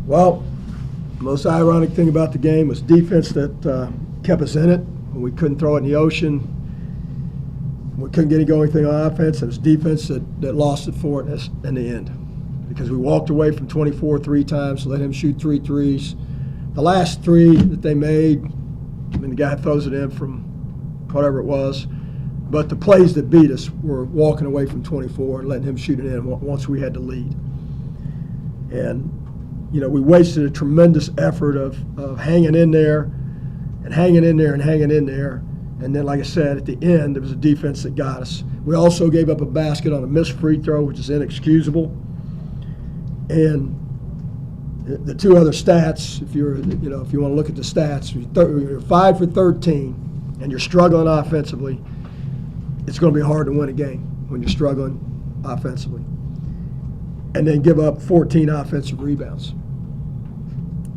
Well, the most ironic thing about the game was defense that kept us in it when we couldn't throw it in the ocean. We couldn't get anything on offense. It was defense that lost it for us in the end, because we walked away from 24 three times, let him shoot 3 threes. The last 3 that they made, I mean, the guy throws it in from whatever it was. But the plays that beat us were walking away from 24 and letting him shoot it in once we had the lead. And, you know, we wasted a tremendous effort of hanging in there and hanging in there and hanging in there. And then, like I said, at the end, there was a defense that got us. We also gave up a basket on a missed free throw, which is inexcusable. And the 2 other stats, if you want to look at the stats, you're 5 for 13, and you're struggling offensively. It's going to be hard to win a game when you're struggling offensively. And then give up 14 offensive rebounds.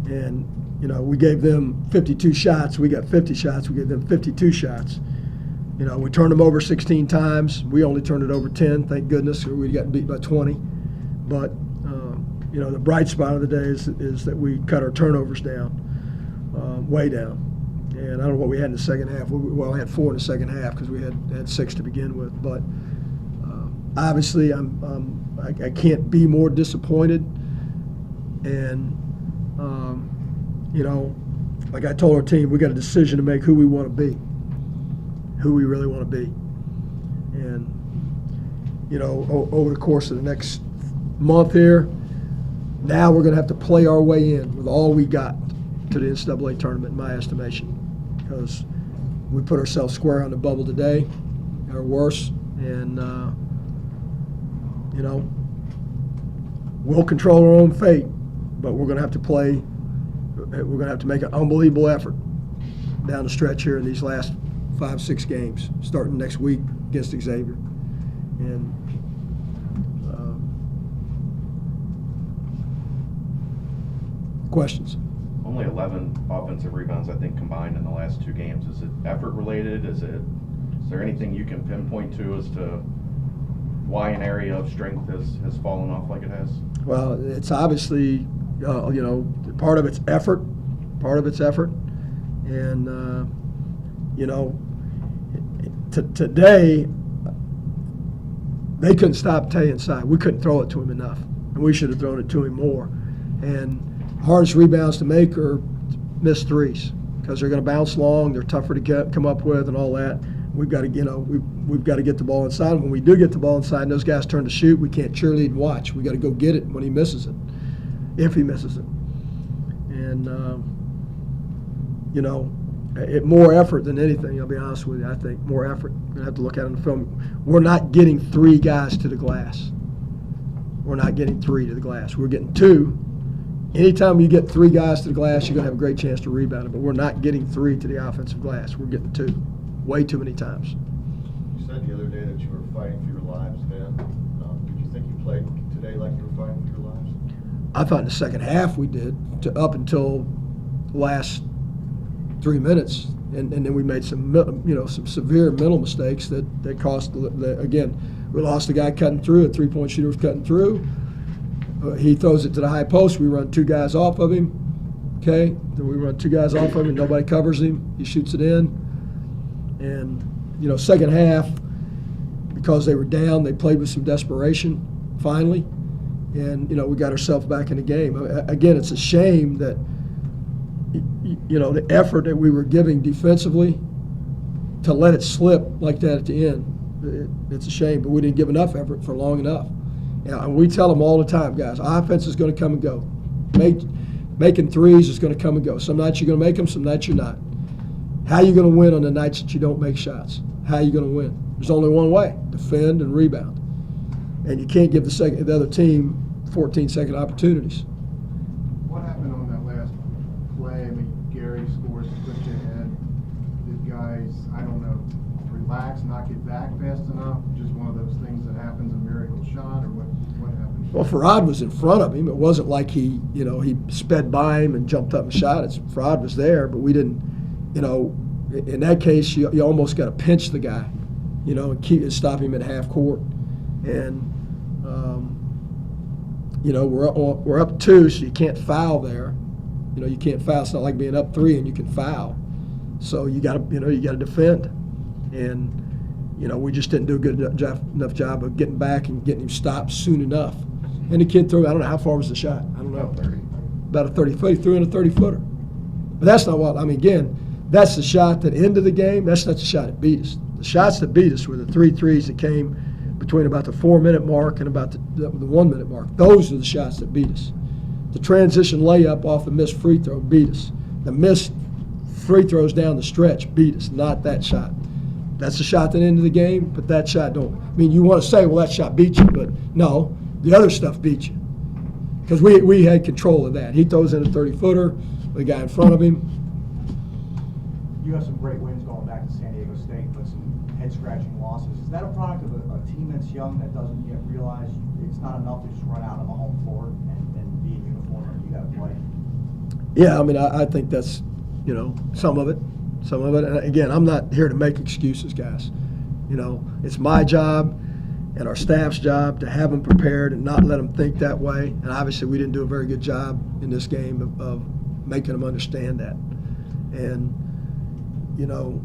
And, you know, we gave them 52 shots. We got 50 shots. We gave them 52 shots. You know, we turned them over 16 times. We only turned it over 10, thank goodness, or we got beat by 20. But, you know, the bright spot of the day is that we cut our turnovers down, way down. And I don't know what we had in the second half. We had 4 in the second half because we had 6 to begin with. But obviously, I can't be more disappointed. And you know, like I told our team, we got a decision to make who we want to be, who we really want to be. And you know, over the course of the next month here, now we're going to have to play our way in with all we got to the NCAA tournament, in my estimation, because we put ourselves square on the bubble today, or worse, and you know, we'll control our own fate, but we're going to have to play. We're going to have to make an unbelievable effort down the stretch here in these last 5-6 games, starting next week against Xavier. And questions? Only 11 offensive rebounds, I think, combined in the last 2 games. Is it effort related? Is there anything you can pinpoint to as to why an area of strength has fallen off like it has? Well, it's obviously, you know, part of it's effort, and you know, today they couldn't stop Tay inside. We couldn't throw it to him enough, and we should have thrown it to him more. And hardest rebounds to make are missed threes, because they're going to bounce long, they're tougher to come up with, and all that. We've got to, you know, we've got to get the ball inside. And when we do get the ball inside and those guys turn to shoot, we can't cheerlead and watch. We got to go get it when he misses it, if he misses it. And you know, more effort than anything. I'll be honest with you. I think more effort. We're gonna have to look at it in the film. We're not getting 3 guys to the glass. We're not getting 3 to the glass. We're getting 2. Anytime you get 3 guys to the glass, you're gonna have a great chance to rebound it. But we're not getting 3 to the offensive glass. We're getting 2. Way too many times. You said the other day that you were fighting for your lives then. Did you think you played today like you were fighting for your lives? I thought in the second half we did, up until the last 3 minutes. And then we made some, you know, some severe mental mistakes that cost, again, we lost a guy cutting through, a 3-point shooter was cutting through. He throws it to the high post. We run 2 guys off of him. Okay, then we run 2 guys off of him. Nobody covers him. He shoots it in. And, you know, second half, because they were down, they played with some desperation, finally. And, you know, we got ourselves back in the game. Again, it's a shame that, you know, the effort that we were giving defensively, to let it slip like that at the end, it's a shame. But we didn't give enough effort for long enough. And we tell them all the time, guys, offense is going to come and go. Making threes is going to come and go. Some nights you're going to make them, some nights you're not. How are you going to win on the nights that you don't make shots? How are you going to win? There's only one way: defend and rebound. And you can't give the other team 14-second opportunities. What happened on that last play? I mean, Gary scores to put you ahead. Did guys, I don't know, relax, not get back fast enough? Just one of those things that happens, a miracle shot, or what happened? Well, Farad was in front of him. It wasn't like he sped by him and jumped up and shot it. Farad was there, but we didn't, you know, in that case, you almost got to pinch the guy, you know, and stop him at half court. And, you know, we're up 2, so you can't foul there. You know, you can't foul. It's not like being up 3 and you can foul. So you got to defend. And, you know, we just didn't do a good enough job of getting back and getting him stopped soon enough. And the kid threw, I don't know, how far was the shot? I don't know. About 30. About a 30-foot. He threw in a 30-footer. But that's not what, I mean, again, that's the shot that ended the game. That's not the shot that beat us. The shots that beat us were the 3 threes that came between about the 4-minute mark and about the 1-minute mark. Those are the shots that beat us. The transition layup off the missed free throw beat us. The missed free throws down the stretch beat us, not that shot. That's the shot that ended the game, but that shot don't. I mean, you want to say, well, that shot beat you, but no, the other stuff beat you. Because we had control of that. He throws in a 30-footer, the guy in front of him. You have some great wins going back to San Diego State, but some head-scratching losses. Is that a product of a team that's young that doesn't yet realize it's not enough to just run out on the home floor and be in uniform? You got to play. Yeah, I mean, I think that's, you know, some of it. And again, I'm not here to make excuses, guys. You know, it's my job and our staff's job to have them prepared and not let them think that way. And obviously, we didn't do a very good job in this game of making them understand that. And, you know,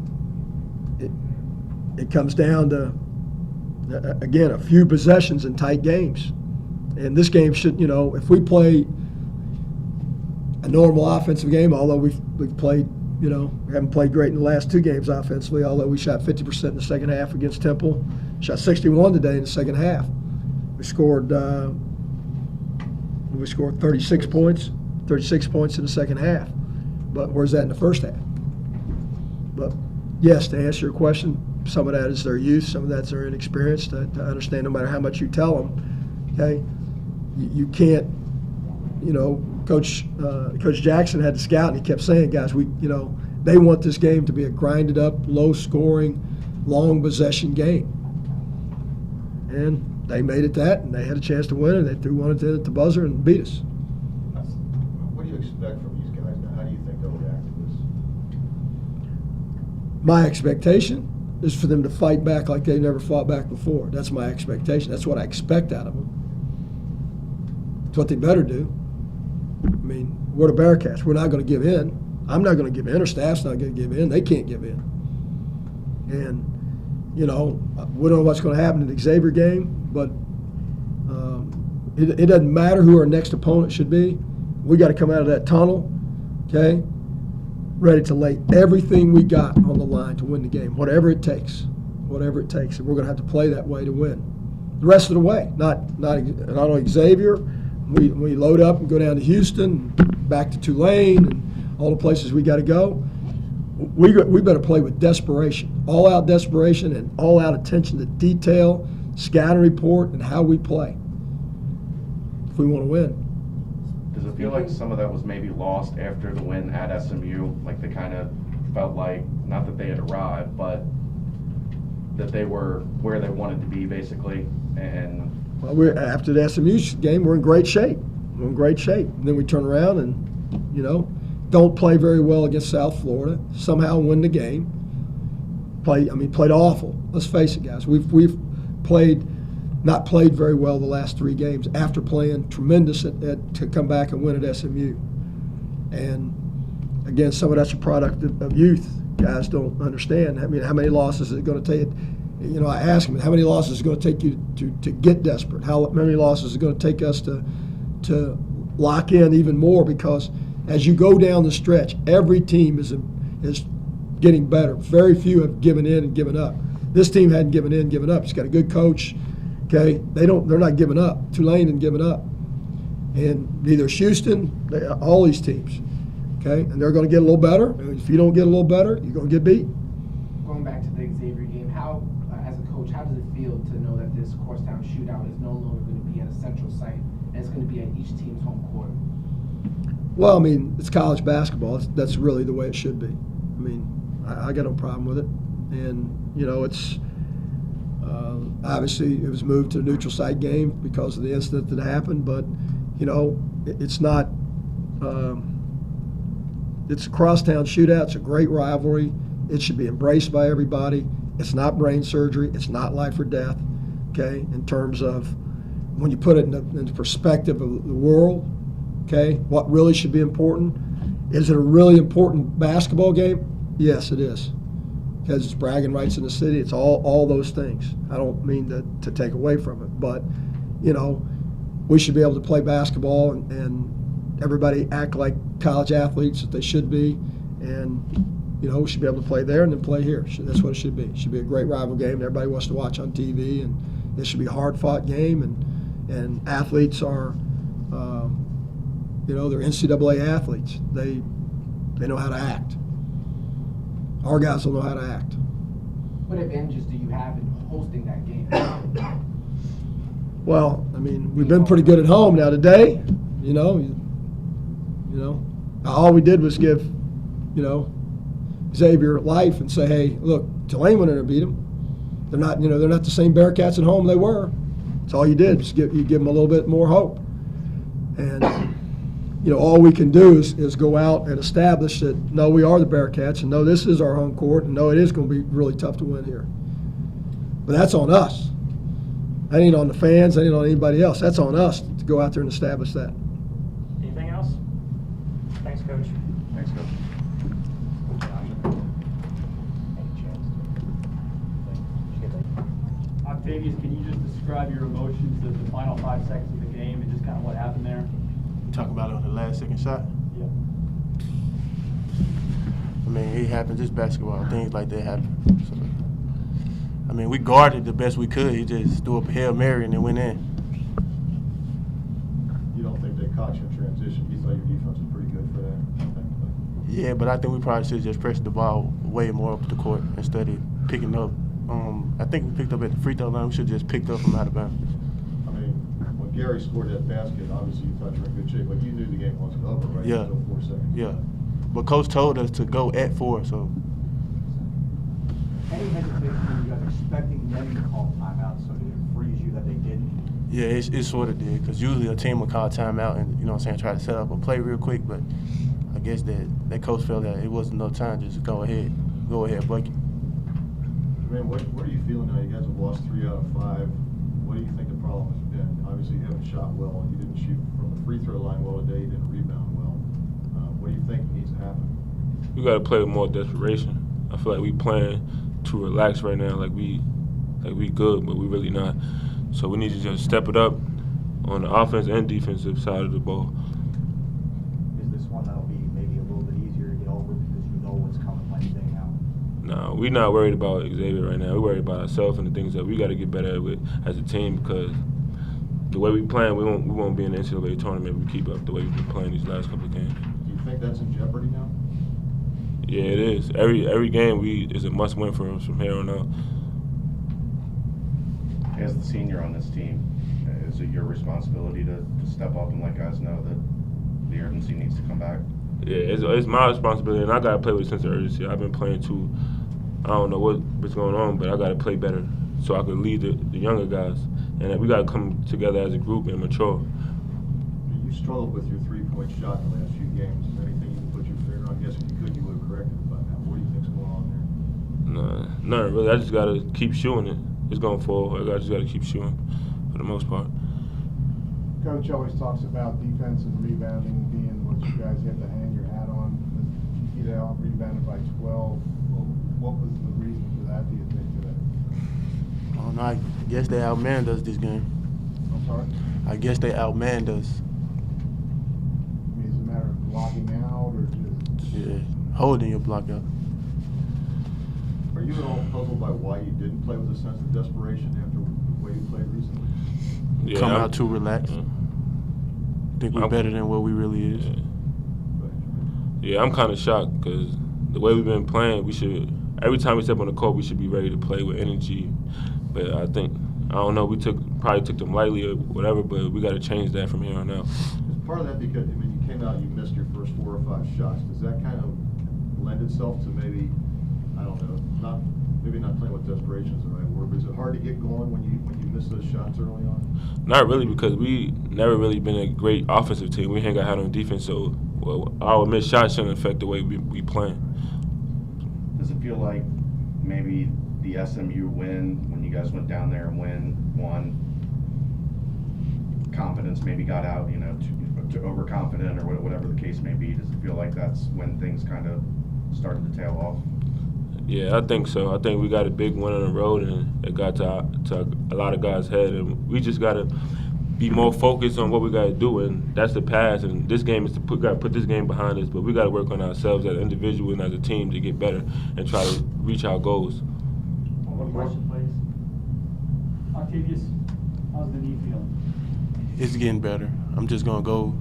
it comes down to, again, a few possessions in tight games. And this game should, you know, if we play a normal offensive game, although we've played, you know, we haven't played great in the last 2 games offensively, although we shot 50% in the second half against Temple. Shot 61 today in the second half. We scored 36 points in the second half. But where's that in the first half? But yes, to answer your question, some of that is their youth, some of that's their inexperience. To understand, no matter how much you tell them, okay, you can't. You know, Coach Jackson had to scout, and he kept saying, guys, they want this game to be a grinded up, low scoring, long possession game. And they made it that, and they had a chance to win, and they threw one at the buzzer and beat us. What do you expect from these guys now? How do you think they'll react to this? My expectation is for them to fight back like they've never fought back before. That's my expectation. That's what I expect out of them. It's what they better do. I mean, we're the Bearcats. We're not going to give in. I'm not going to give in. Our staff's not going to give in. They can't give in. And, you know, we don't know what's going to happen in the Xavier game, but it doesn't matter who our next opponent should be. We got to come out of that tunnel, okay, ready to lay everything we got on the line to win the game, whatever it takes. And we're going to have to play that way to win. The rest of the way, not only Xavier. We load up and go down to Houston, back to Tulane, and all the places we got to go. We better play with desperation, all-out desperation and all-out attention to detail, scouting report, and how we play if we want to win. Does it feel like some of that was maybe lost after the win at SMU? Like they kind of felt like, not that they had arrived, but that they were where they wanted to be, basically, and Well, after the SMU game, we're in great shape. And then we turn around and, you know, don't play very well against South Florida. Somehow win the game. Played awful. Let's face it, guys. We've not played very well the last 3 games after playing tremendous to come back and win at SMU. And again, some of that's a product of youth. Guys don't understand. I mean, how many losses is it going to take? You know, I ask them, how many losses is it going to take you to get desperate? How many losses is it going to take us to lock in even more? Because as you go down the stretch, every team is getting better. Very few have given in and given up. This team hadn't given in, given up. It's got a good coach. Okay, they're not giving up. Tulane isn't giving up, and neither is Houston. All these teams. Okay, and they're going to get a little better. If you don't get a little better, you're going to get beat. Going back to the Xavier game, how, as a coach, how does it feel to know that this Crosstown shootout is no longer going to be at a central site and it's going to be at each team's home court? Well, I mean, it's college basketball. That's really the way it should be. I mean, I got no problem with it. And, you know, it's obviously it was moved to a neutral site game because of the incident that happened. But, you know, it's not it's a crosstown shootout. It's a great rivalry. It should be embraced by everybody. It's not brain surgery. It's not life or death, okay, in terms of when you put it in the perspective of the world, okay, what really should be important. Is it a really important basketball game? Yes, it is. Because it's bragging rights in the city. It's all those things. I don't mean to take away from it, but, you know, we should be able to play basketball and everybody act like college athletes that they should be, and, you know, we should be able to play there and then play here. That's what it should be. It should be a great rival game that everybody wants to watch on TV, and it should be a hard-fought game, and athletes are, you know, they're NCAA athletes. They know how to act. Our guys don't know how to act. What advantages do you have in hosting that game? Well, I mean, we've been pretty good at home. Now today, you know, all we did was give, you know, Xavier life and say, hey, look, Tulane went in and beat them. They're not, you know, they're not the same Bearcats at home they were. That's all you did, was give them a little bit more hope. And, you know, all we can do is go out and establish that, no, we are the Bearcats, and no, this is our home court, and no, it is going to be really tough to win here. But that's on us. That ain't on the fans. That ain't on anybody else. That's on us to go out there and establish that. Anything else? Thanks, Coach. Thanks, Coach. Octavius, can you just describe your emotions of the final 5 seconds of the game and just kind of what happened there? Talk about it on the last second shot. Yeah. I mean, it happens. It's basketball. Things like that happen. So, I mean, we guarded the best we could. He just threw up a Hail Mary and it went in. You don't think they caught you in transition? You thought your defense was pretty good for that? Yeah, but I think we probably should just press the ball way more up the court instead of picking up. I think we picked up at the free throw line. We should have just picked up from out of bounds. I mean, when Gary scored that basket, obviously you thought you were in good shape, but you knew the game wasn't over, right? Yeah. Until 4 seconds. Yeah. But Coach told us to go at 4, so. Any hesitation when you guys are expecting them to call timeout, so did it freeze you that they didn't? Yeah, it sort of did, because usually a team will call timeout and, you know what I'm saying, try to set up a play real quick, but I guess that coach felt that it wasn't no time, just go ahead, bucket. I mean, what are you feeling now? You guys have lost 3 out of 5. What do you think the problem has been? Obviously, you haven't shot well, and you didn't shoot from the free throw line well today. You didn't rebound well. What do you think needs to happen? We got to play with more desperation. I feel like we playing too relaxed right now, like we good, but we really not. So we need to just step it up on the offense and defensive side of the ball. Is this one that'll be maybe a little bit easier to get over because you know what's coming Wednesday now? No, we're not worried about Xavier right now. We're worried about ourselves and the things that we got to get better at with as a team, because the way we playing, we won't be in the NCAA tournament if we keep up the way we've been playing these last couple of games. Do you think that's in jeopardy now? Yeah, it is. Every game is a must-win for us from here on out. As the senior on this team, is it your responsibility to step up and let guys know that the urgency needs to come back? Yeah, it's my responsibility, and I got to play with a sense of urgency. I've been playing too, I don't know what's going on, but I got to play better so I can lead the younger guys. And we got to come together as a group and mature. You struggled with your 3-point shot in the last few games. Is there anything you can put your finger on? I guess if you could, you would have corrected it by now. What do you think's going on there? Nah, nothing really. I just got to keep shooting it. It's going forward. I just got to keep shooting for the most part. Coach always talks about defense and rebounding being what you guys have to hang your hat on. You out rebounded by 12. Well, what was the reason for that, do you think, today? I don't know. I guess they outmanned us this game. I'm sorry? I guess they outmanned us. I mean, is it a matter of blocking out or just? Yeah, holding your block up. Are you at all puzzled by why you didn't play with a sense of desperation after the way you played recently? Yeah, Come out too relaxed. Think we're better than what we really is. Yeah, I'm kind of shocked because the way we've been playing, every time we step on the court, we should be ready to play with energy. But I don't know, we probably took them lightly or whatever, but we got to change that from here on out. Is part of that because, I mean, you came out, you missed your first 4 or 5 shots. Does that kind of lend itself to maybe, I don't know, maybe not playing with desperation is the right word, but is it hard to get going when you miss those shots early on? Not really, because we never really been a great offensive team. We ain't got hard on defense, so our missed shots shouldn't affect the way we playing. Does it feel like maybe the SMU win, when you guys went down there and won, confidence maybe got out, you know, too overconfident or whatever the case may be? Does it feel like that's when things kind of started to tail off? Yeah, I think so. I think we got a big win on the road, and it got to a lot of guys' head, and we just got to be more focused on what we got to do, and that's the past. And this game is to put this game behind us, but we got to work on ourselves as an individual and as a team to get better and try to reach our goals. One more question, please. Octavius, how's the knee feeling? It's getting better. I'm just gonna go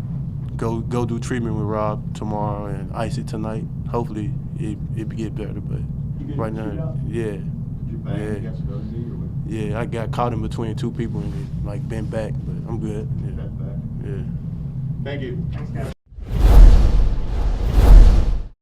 do treatment with Rob tomorrow and ice it tonight. Hopefully it get better, but You good right to shoot now, out? yeah. Did you bang Yeah. against another knee or what? Yeah, I got caught in between two people and it like bent back, but I'm good. Yeah. Bent back? Yeah. Thank you. Thanks, guys.